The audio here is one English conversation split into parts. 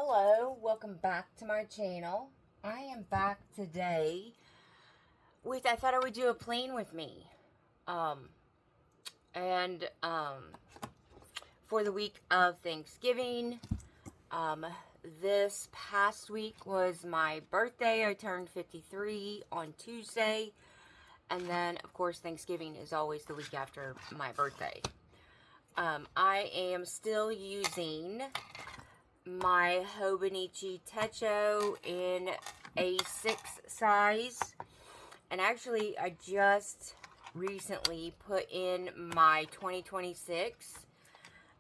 Hello, welcome back to my channel. I am back today with, I thought I would do a plan with me. For the week of Thanksgiving, this past week was my birthday. I turned 53 on Tuesday. And then, of course, Thanksgiving is always the week after my birthday. I am still using my Hobonichi Techo in A6 size. And actually, I just recently put in my 2026.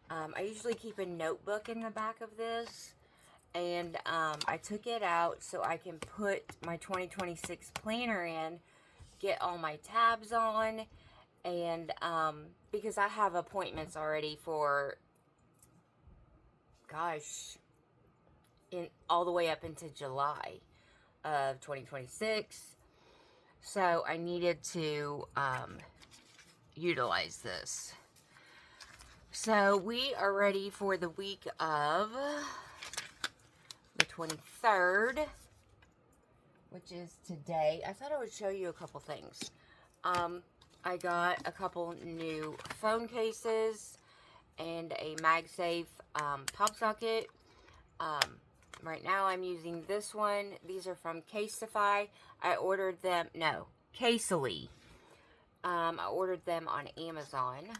I usually keep a notebook in the back of this. And I took it out so I can put my 2026 planner in, get all my tabs on, and because I have appointments already for, gosh, all the way up into July of 2026. So I needed to utilize this. So we are ready for the week of the 23rd, which is today. I thought I would show you a couple things. I got a couple new phone cases and a MagSafe pop socket. Right now I'm using this one. These are from Casetify. I ordered them, no, Casely. I ordered them on Amazon.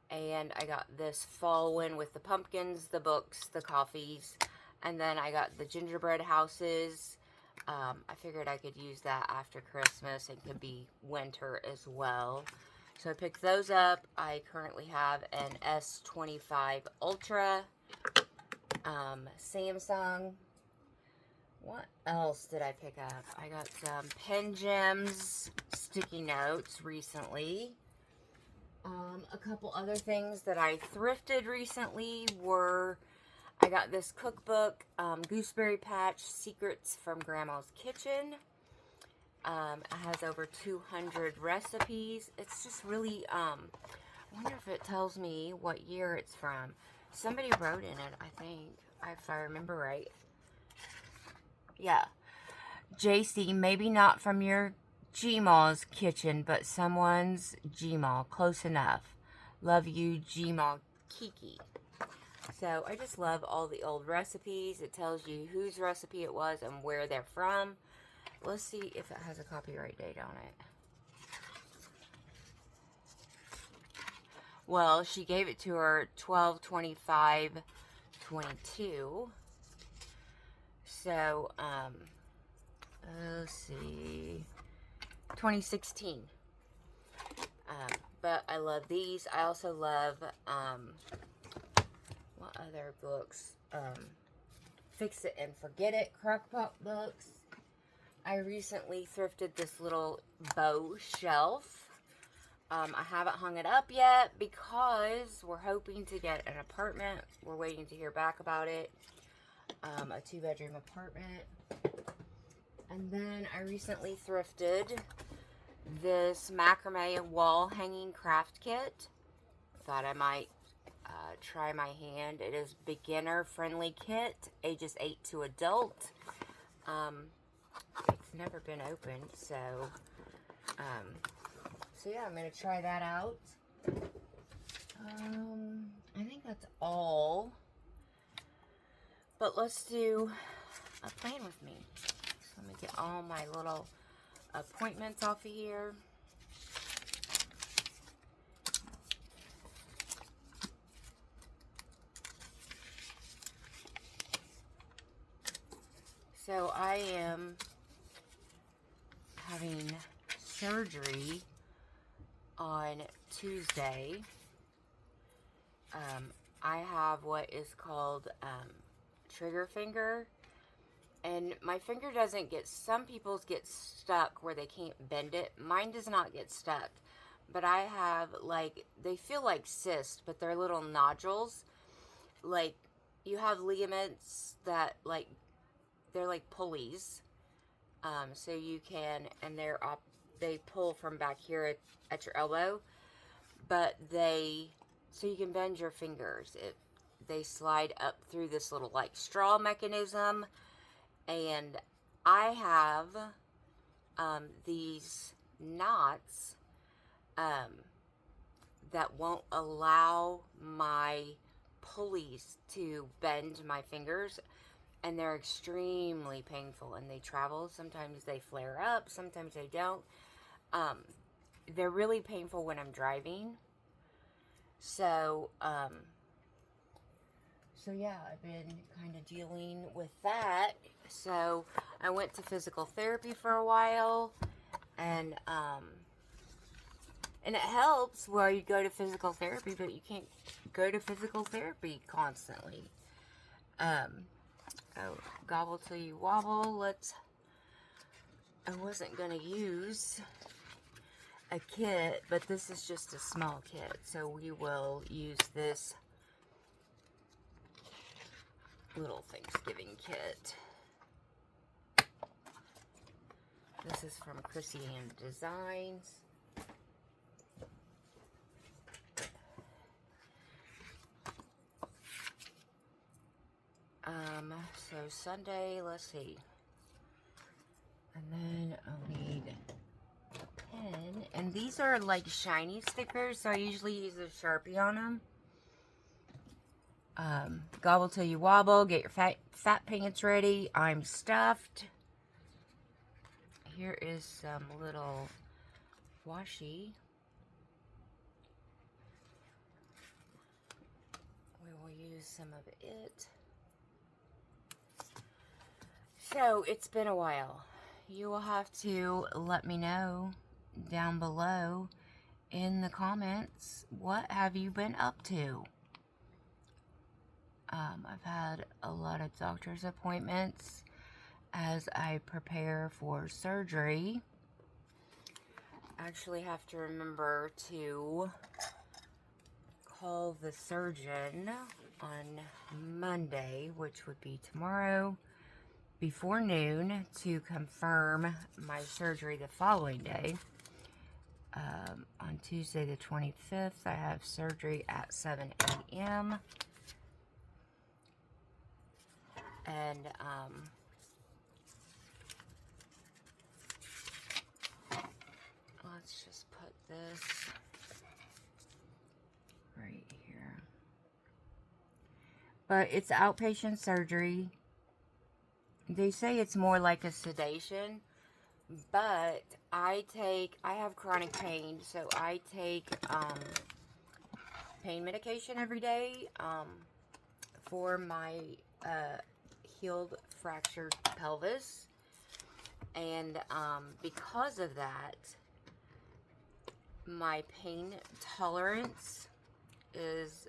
And I got this fall one with the pumpkins, the books, the coffees. And then I got the gingerbread houses. I figured I could use that after Christmas. It could be winter as well. So I picked those up. I currently have an S25 Ultra. Samsung. What else did I pick up? I got some Pen Gems sticky notes recently. A couple other things that I thrifted recently were, I got this cookbook, Gooseberry Patch Secrets from Grandma's Kitchen. It has over 200 recipes. It's just really, I wonder if it tells me what year it's from. Somebody wrote in it, I think, if I remember right. Yeah. JC, maybe not from your Gmaw's kitchen, but someone's Gmaw. Close enough. Love you, Gmaw Kiki. So, I just love all the old recipes. It tells you whose recipe it was and where they're from. Let's see if it has a copyright date on it. Well, she gave it to her 12/25/22. So, let's see, 2016. But I love these. I also love, what other books? Fix It and Forget It Crockpot books. I recently thrifted this little bow shelf. I haven't hung it up yet because we're hoping to get an apartment. We're waiting to hear back about it. A 2-bedroom apartment. And then I recently thrifted this macrame wall hanging craft kit. Thought I might try my hand. It is beginner friendly kit, ages 8 to adult. It's never been opened, so yeah, I'm going to try that out. I think that's all. But let's do a plan with me. So let me get all my little appointments off of here. So I am having surgery on Tuesday. I have what is called trigger finger, and my finger doesn't get, some people's get stuck where they can't bend it. Mine does not get stuck, but I have, like, they feel like cysts, but they're little nodules. Like, you have ligaments that, like, they're like pulleys, so you can, and they pull from back here at your elbow, but so you can bend your fingers. they slide up through this little like straw mechanism, and I have these knots that won't allow my pulleys to bend my fingers, and they're extremely painful, and they travel. Sometimes they flare up, sometimes they don't. They're really painful when I'm driving. So yeah, I've been kind of dealing with that. So I went to physical therapy for a while, and it helps while you go to physical therapy, but you can't go to physical therapy constantly. Oh, gobble till you wobble. I wasn't gonna use a kit, but this is just a small kit, so we will use this little Thanksgiving kit. This is from Chrissy Ann Designs. So Sunday, let's see. And then I'll need a pen. And these are like shiny stickers, so I usually use a Sharpie on them. Gobble till you wobble. Get your fat pants ready. I'm stuffed. Here is some little washi. We will use some of it. So, it's been a while. You will have to let me know down below in the comments, what have you been up to? I've had a lot of doctor's appointments as I prepare for surgery. I actually have to remember to call the surgeon on Monday, which would be tomorrow, before noon, to confirm my surgery the following day. On Tuesday the 25th, I have surgery at 7 a.m. And let's just put this right here. But it's outpatient surgery. They say it's more like a sedation, but I have chronic pain, so I take pain medication every day for my healed fractured pelvis, and because of that, my pain tolerance is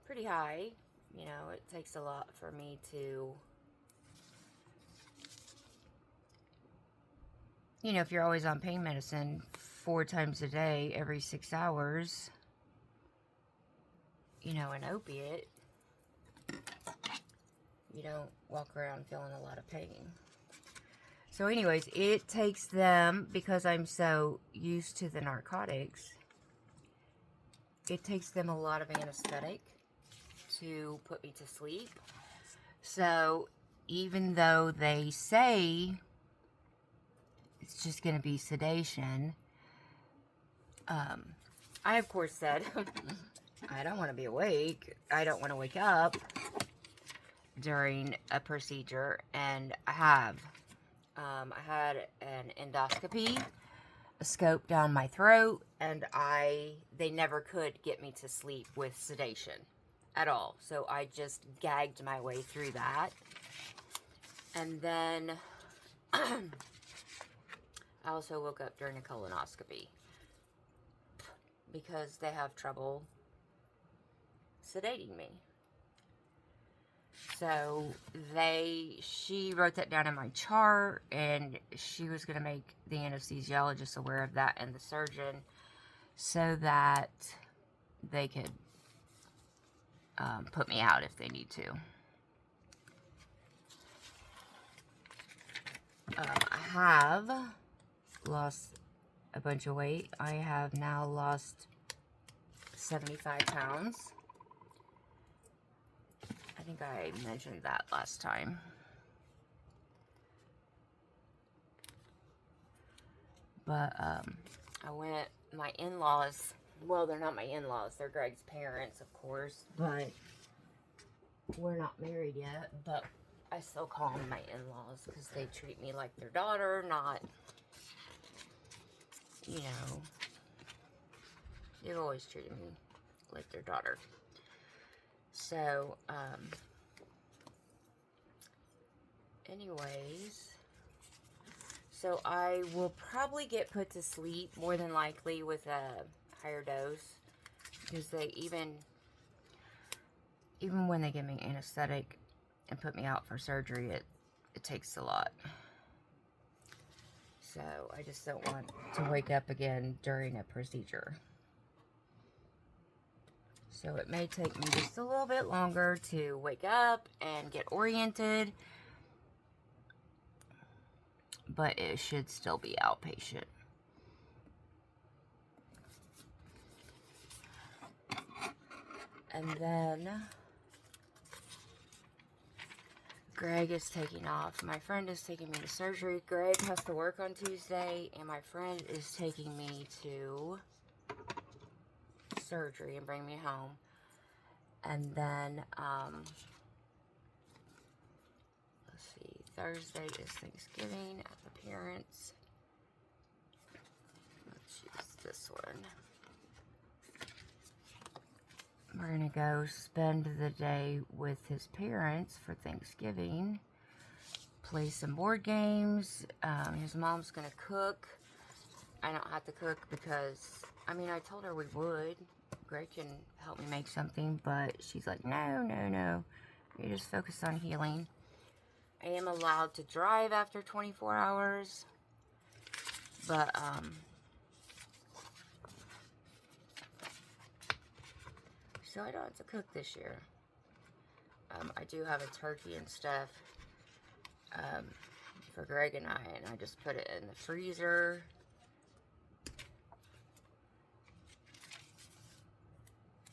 pretty high. You know, it takes a lot for me to, you know, if you're always on pain medicine 4 times a day, every 6 hours, you know, an opiate, you don't walk around feeling a lot of pain. So anyways, it takes them, because I'm so used to the narcotics, it takes them a lot of anesthetic to put me to sleep. So even though they say it's just going to be sedation, I of course said I don't want to be awake. I don't want to wake up during a procedure, and I have. I had an endoscopy, a scope down my throat, and they never could get me to sleep with sedation at all. So I just gagged my way through that. And then I also woke up during a colonoscopy because they have trouble sedating me. So she wrote that down in my chart, and she was going to make the anesthesiologist aware of that and the surgeon, so that they could put me out if they need to. I have lost a bunch of weight. I have now lost 75 pounds. think I mentioned that last time. But, I went, my in-laws, well, they're not my in-laws, they're Greg's parents, of course, but we're not married yet, but I still call them my in-laws, because they treat me like their daughter, not, you know, they've always treated me like their daughter. So, anyways, so I will probably get put to sleep, more than likely, with a higher dose, because they even when they give me anesthetic and put me out for surgery, it takes a lot. So I just don't want to wake up again during a procedure. So it may take me just a little bit longer to wake up and get oriented, but it should still be outpatient. And then Greg is taking off. My friend is taking me to surgery. Greg has to work on Tuesday, and my friend is taking me to surgery and bring me home. And then, let's see, Thursday is Thanksgiving at the parents'. Let's use this one. We're gonna go spend the day with his parents for Thanksgiving. Play some board games. His mom's gonna cook. I don't have to cook because, I mean, I told her we would. Greg can help me make something, but she's like, no. You just focus on healing. I am allowed to drive after 24 hours, but, so I don't have to cook this year. I do have a turkey and stuff, for Greg and I just put it in the freezer.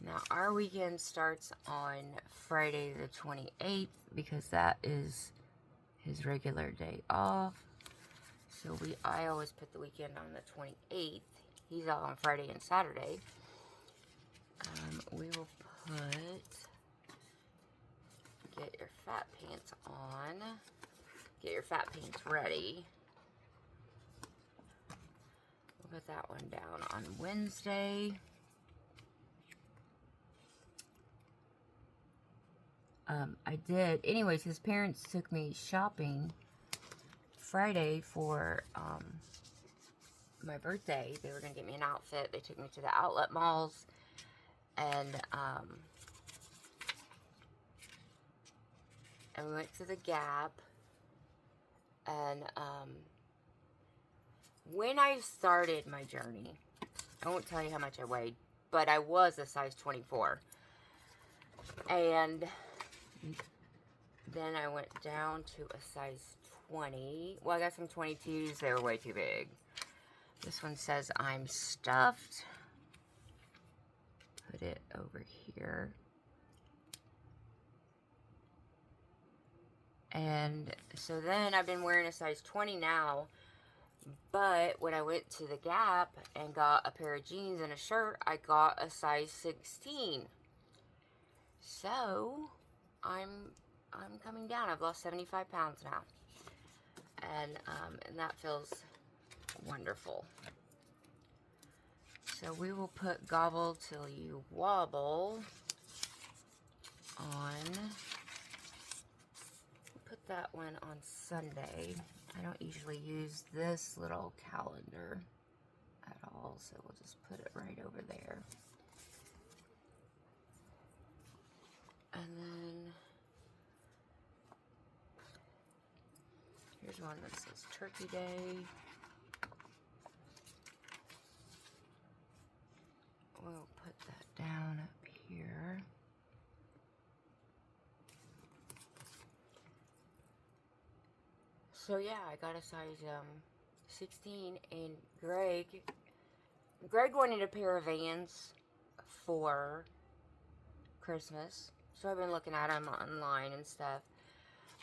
Now, our weekend starts on Friday the 28th, because that is his regular day off. So I always put the weekend on the 28th. He's out on Friday and Saturday. We will get your fat pants on. Get your fat pants ready. We'll put that one down on Wednesday. I did. Anyways, his parents took me shopping Friday for my birthday. They were going to get me an outfit. They took me to the outlet malls. And we went to the Gap. And when I started my journey, I won't tell you how much I weighed, but I was a size 24. And then I went down to a size 20. Well, I got some 22s. They were way too big. This one says I'm stuffed. Put it over here. And so then I've been wearing a size 20 now. But when I went to the Gap and got a pair of jeans and a shirt, I got a size 16. So I'm coming down. I've lost 75 pounds now. And that feels wonderful. So we will put Gobble Till You Wobble on. Put that one on Sunday. I don't usually use this little calendar at all, so we'll just put it right over there. And then here's one that says Turkey Day. We'll put that down up here. So yeah, I got a size 16, and Greg wanted a pair of Vans for Christmas. So I've been looking at them online and stuff.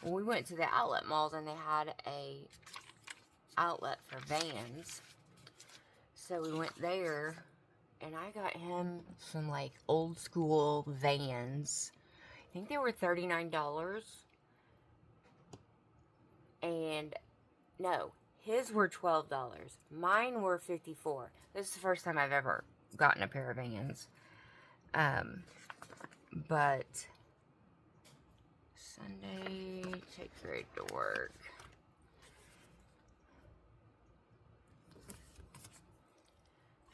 Well, we went to the outlet malls and they had a outlet for Vans. So we went there and I got him some like old school Vans. I think they were $39. And no, his were $12. Mine were $54. This is the first time I've ever gotten a pair of Vans. But Sunday, take Greg to work.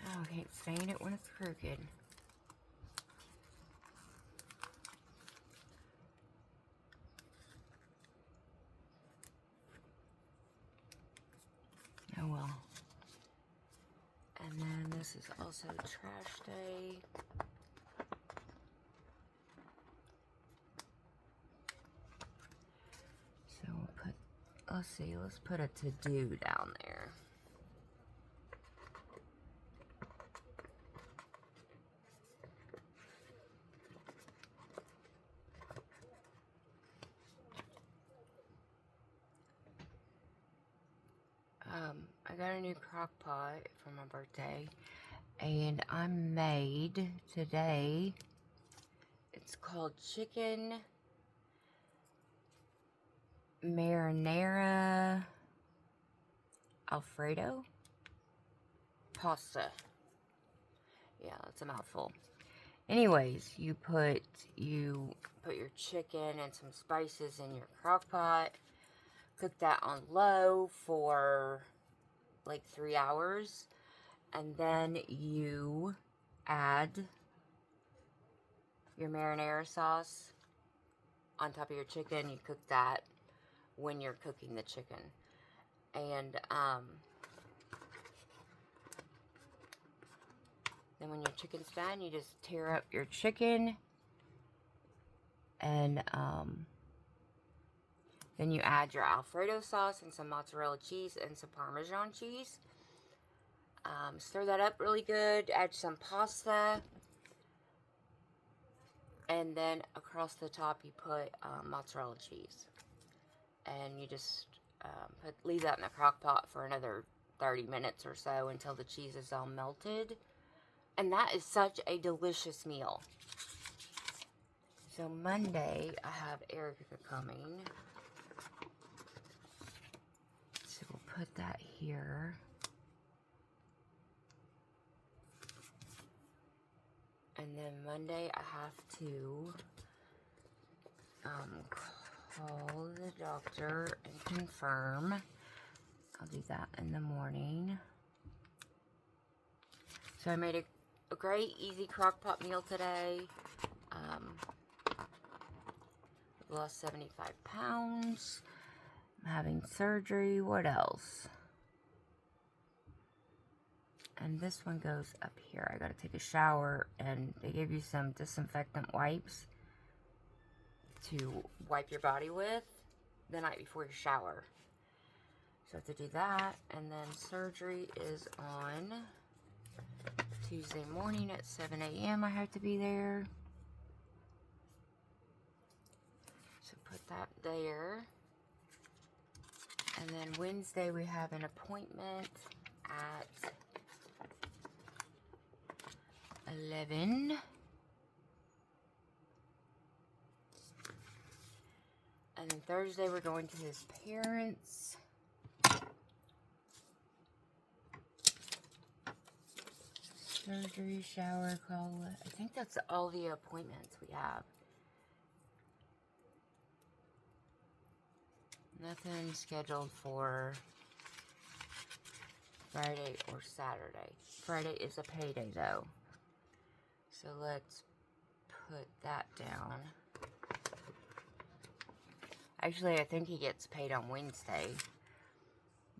Oh, I can't stand it when it's crooked. Oh well. And then this is also trash day. So we'll put, let's put a to-do down there. I got a new crock pot for my birthday, and I made today, it's called chicken marinara Alfredo pasta. Yeah, it's a mouthful. Anyways, you put your chicken and some spices in your crock pot, cook that on low for like 3 hours, and then you add your marinara sauce on top of your chicken. You cook that when you're cooking the chicken. And then when your chicken's done, you just tear up your chicken, and then you add your Alfredo sauce and some mozzarella cheese and some Parmesan cheese. Stir that up really good. Add some pasta. And then across the top you put mozzarella cheese. And you just leave that in the crock pot for another 30 minutes or so until the cheese is all melted. And that is such a delicious meal. So Monday I have Erica coming. So we'll put that here. And then Monday I have to call the doctor and confirm. I'll do that in the morning. So I made a great easy crock pot meal today. Lost 75 pounds. I'm having surgery. What else? And this one goes up here. I gotta take a shower, and they give you some disinfectant wipes to wipe your body with the night before your shower. So I have to do that, and then surgery is on Tuesday morning at 7 a.m. I have to be there. So put that there. And then Wednesday we have an appointment at 11. And then Thursday we're going to his parents. Surgery, shower, call. I think that's all the appointments we have. Nothing scheduled for Friday or Saturday. Friday is a payday though. So let's put that down. Actually, I think he gets paid on Wednesday.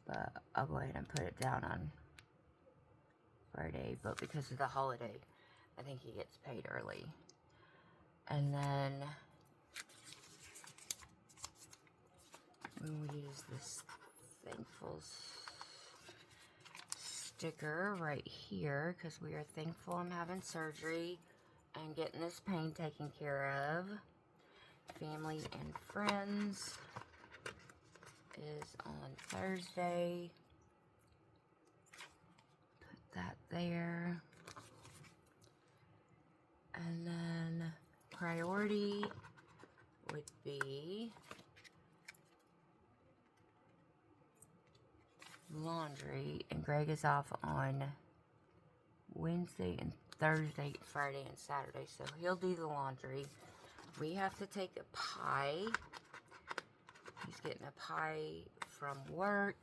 But I'll go ahead and put it down on Friday. But because of the holiday, I think he gets paid early. And then we'll use this thankful sticker right here because we are thankful I'm having surgery and getting this pain taken care of. family and friends is on Thursday. Put that there. And then priority would be laundry, and Greg is off on Wednesday and Thursday, Friday and Saturday, so he'll do the laundry. We have to take a pie. He's getting a pie from work,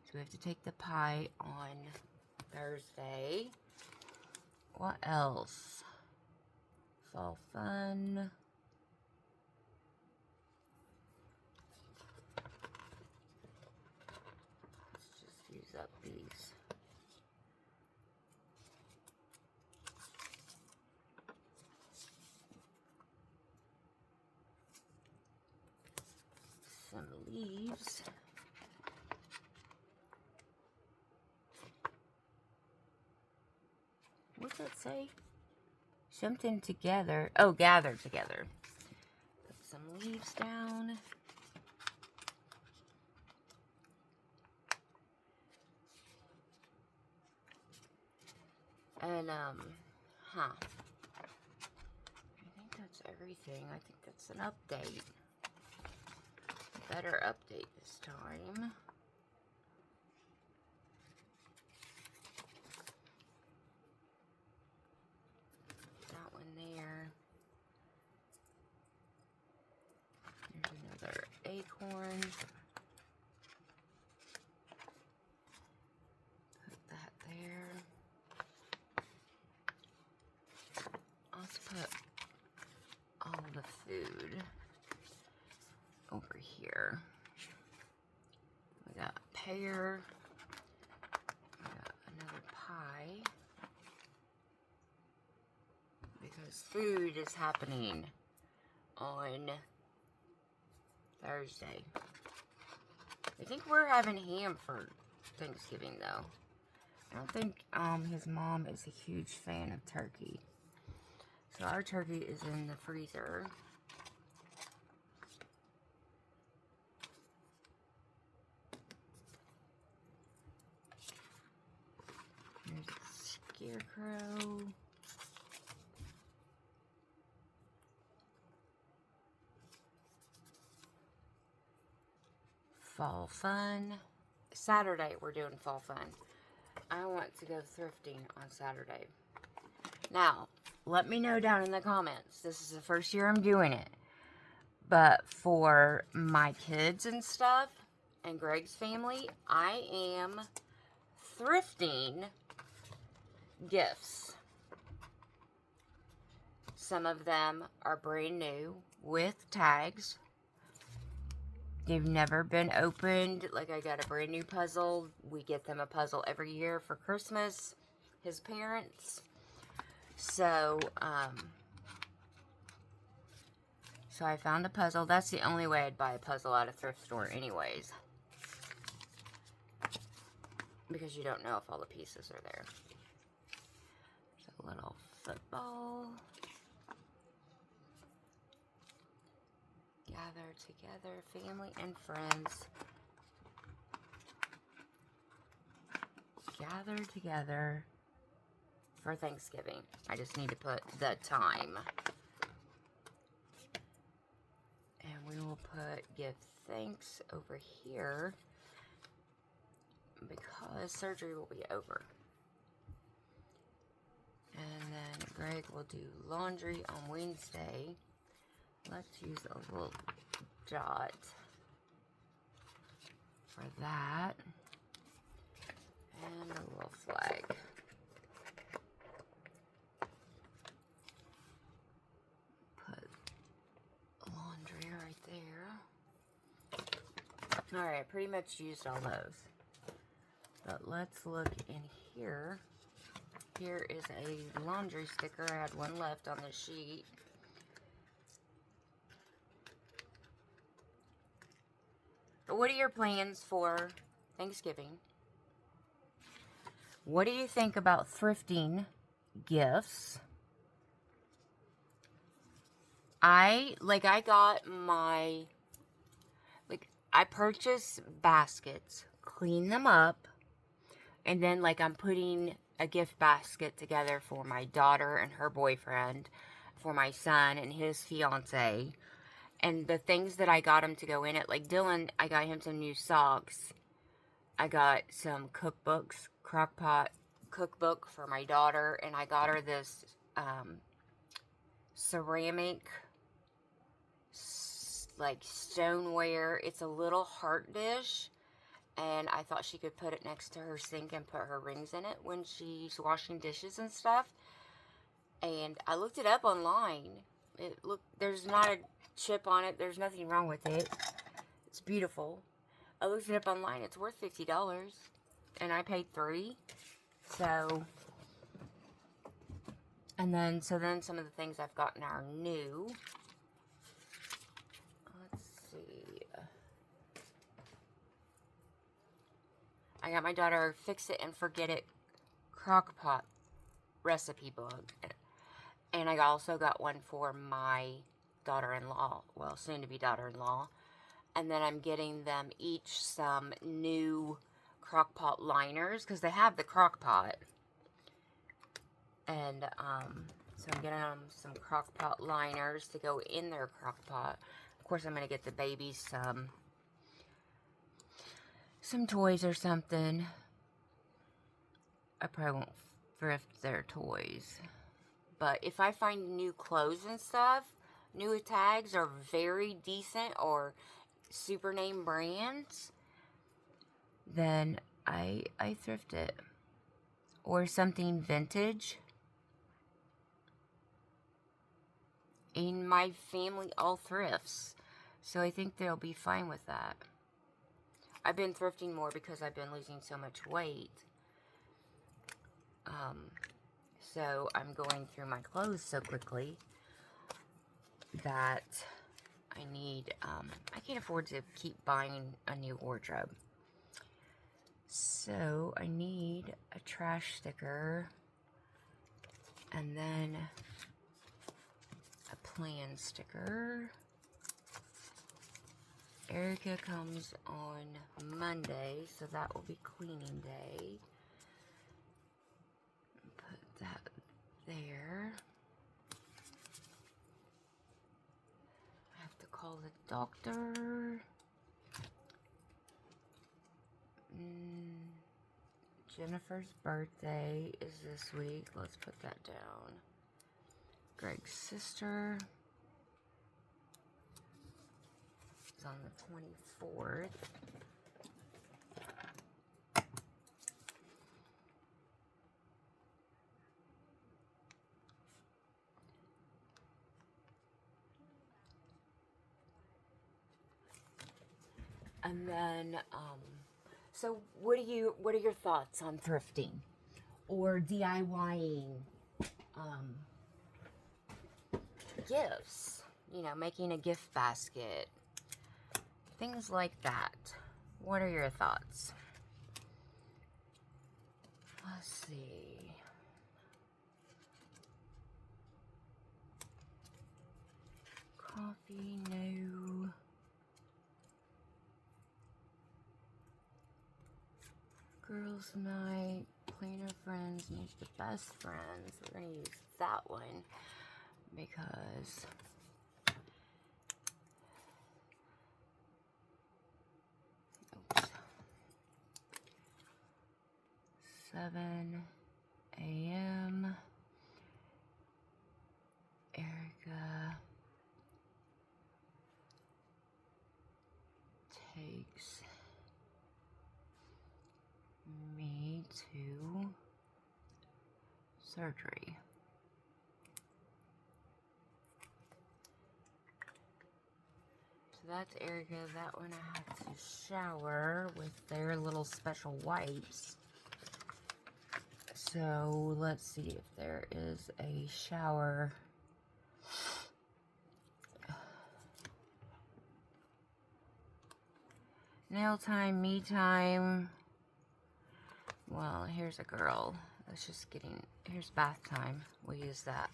so we have to take the pie on Thursday. What else? Fall fun. Let's just use up these. Some leaves. What's that say? Something together. Oh, gather together. Put some leaves down. And, I think that's everything. I think that's an update. A better update this time. That one there. There's another acorn. Put that there. Let's put all the food over here. We got a pear. We got another pie. Because food is happening on Thursday. I think we're having ham for Thanksgiving though. I don't think his mom is a huge fan of turkey. So our turkey is in the freezer. There's a scarecrow. Fall fun. Saturday we're doing fall fun. I want to go thrifting on Saturday. Now, let me know down in the comments. This is the first year I'm doing it. But for my kids and stuff, and Greg's family, I am thrifting gifts. Some of them are brand new with tags. They've never been opened. Like, I got a brand new puzzle. We get them a puzzle every year for Christmas, his parents. So I found a puzzle. That's the only way I'd buy a puzzle at a thrift store anyways. Because you don't know if all the pieces are there. There's a little football. Gather together, family and friends. Gather together for Thanksgiving. I just need to put the time. And we will put give thanks over here because surgery will be over. And then Greg will do laundry on Wednesday. Let's use a little dot for that. And a little flag. Put laundry right there. Alright, I pretty much used all those. But let's look in here. Here is a laundry sticker. I had one left on the sheet. What are your plans for Thanksgiving? What do you think about thrifting gifts? I got I purchased baskets, clean them up, and then I'm putting a gift basket together for my daughter and her boyfriend, for my son and his fiance, and the things that I got him to go in it, like Dylan, I got him some new socks. I got some cookbooks, crockpot cookbook for my daughter, and I got her this ceramic stoneware. It's a little heart dish, and I thought she could put it next to her sink and put her rings in it when she's washing dishes and stuff. And I looked it up online. There's not a chip on it. There's nothing wrong with it. It's beautiful. I looked it up online. It's worth $50, and I paid $3. So, then some of the things I've gotten are new. Let's see. I got my daughter Fix It and Forget It crockpot recipe book. And I also got one for my daughter-in-law. Well, soon-to-be daughter-in-law. And then I'm getting them each some new crockpot liners, because they have the crockpot. And, so I'm getting them some crockpot liners to go in their crockpot. Of course, I'm going to get the babies some toys or something. I probably won't thrift their toys. But if I find new clothes and stuff, new tags are very decent or super name brands, then I thrift it. Or something vintage. In my family, all thrifts. So I think they'll be fine with that. I've been thrifting more because I've been losing so much weight. So I'm going through my clothes so quickly that I need, I can't afford to keep buying a new wardrobe. So I need a trash sticker and then a plan sticker. Erica comes on Monday, so that will be cleaning day. Put that there. I have to call the doctor. Jennifer's birthday is this week. Let's put that down. Greg's sister is on the 24th. And then, so what are your thoughts on thrifting or DIYing gifts? You know, making a gift basket, things like that. What are your thoughts? Let's see. Coffee, no. Girls' night, cleaner friends, meet the best friends. We're going to use that one because oops. 7 a.m. Erica takes me to surgery. So that's Erica. That one I have to shower with their little special wipes. So let's see if there is a shower. Nail time, me time. Well, here's a girl. Here's bath time. We'll use that.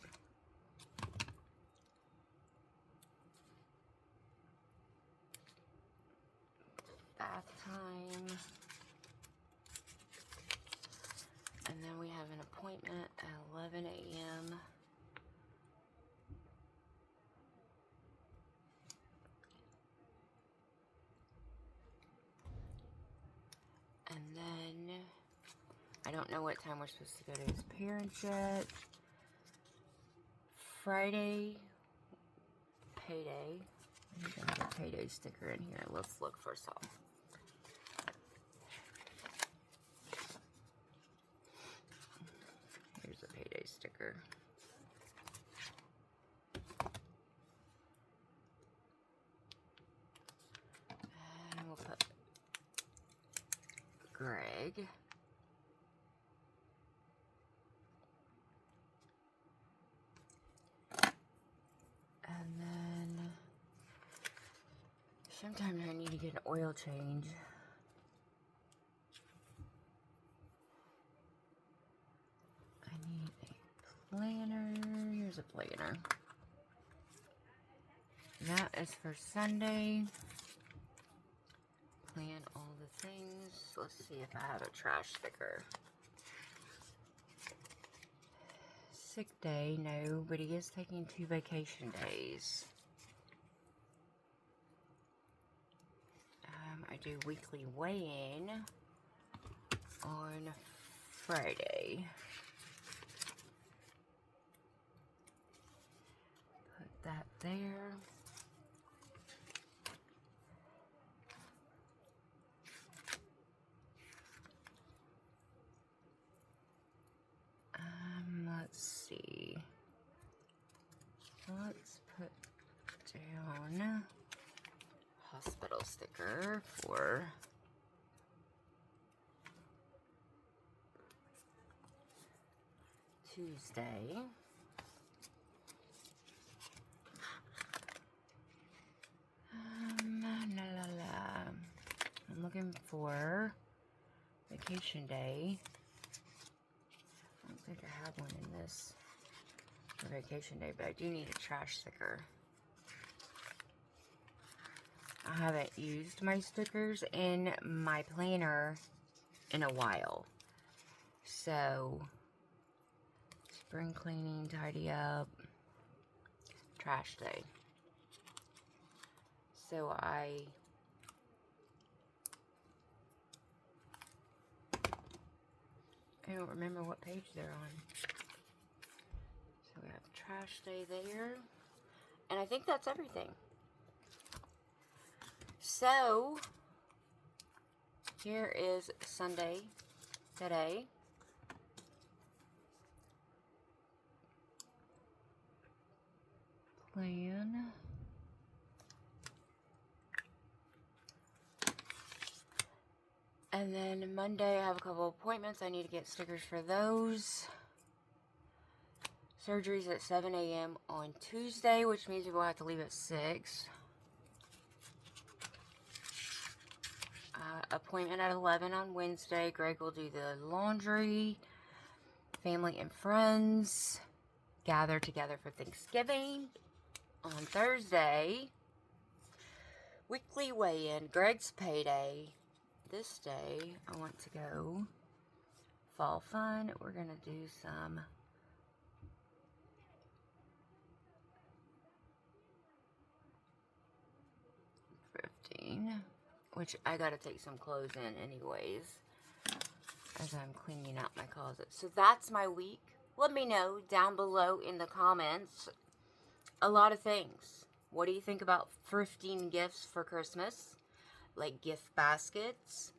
bath time. And then we have an appointment at 11 a.m. And then, I don't know what time we're supposed to go to his parents yet. Friday, payday. There's another payday sticker in here. Let's look for some. Here's a payday sticker. And we'll put Greg. And then sometimes I need to get an oil change. I need a planner. Here's a planner. That is for Sunday. Plan all the things. Let's see if I have a trash sticker. Sick day, no, but he is taking 2 vacation days. I do weekly weigh-in on Friday. Put that there. Let's see. Let's put down hospital sticker for Tuesday. I'm looking for vacation day. I don't think I have one in this for vacation day, but I do need a trash sticker. I haven't used my stickers in my planner in a while. So, spring cleaning, tidy up, trash day. So I don't remember what page they're on. So we have trash day there. And I think that's everything. So, here is Sunday today. Plan. And then Monday I have a couple appointments. I need to get stickers for those. Surgery's at 7 a.m. on Tuesday, which means we will have to leave at 6. Appointment at 11 on Wednesday. Greg will do the laundry. Family and friends gather together for Thanksgiving. On Thursday, weekly weigh-in. Greg's payday. This day, I want to go fall fun. We're going to do some thrifting, which I got to take some clothes in anyways as I'm cleaning out my closet. So that's my week. Let me know down below in the comments a lot of things. What do you think about thrifting gifts for Christmas? Like gift baskets,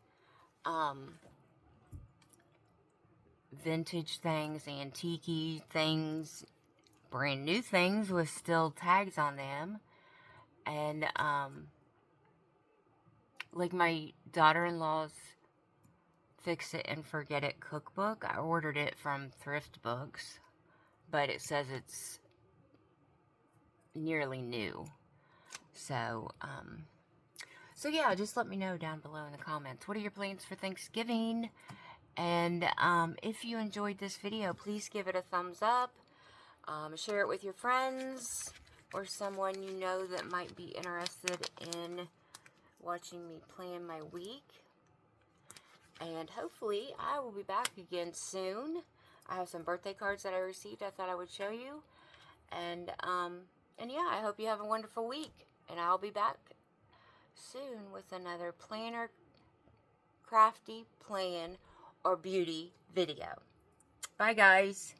vintage things, antique things, brand new things with still tags on them, and like my daughter-in-law's Fix It and Forget It cookbook. I ordered it from Thrift Books, but it says it's nearly new. So yeah, just let me know down below in the comments. What are your plans for Thanksgiving? And if you enjoyed this video, please give it a thumbs up. Share it with your friends or someone you know that might be interested in watching me plan my week. And hopefully I will be back again soon. I have some birthday cards that I received I thought I would show you. And yeah, I hope you have a wonderful week. And I'll be back soon with another planner, crafty, plan, or beauty video. Bye, guys.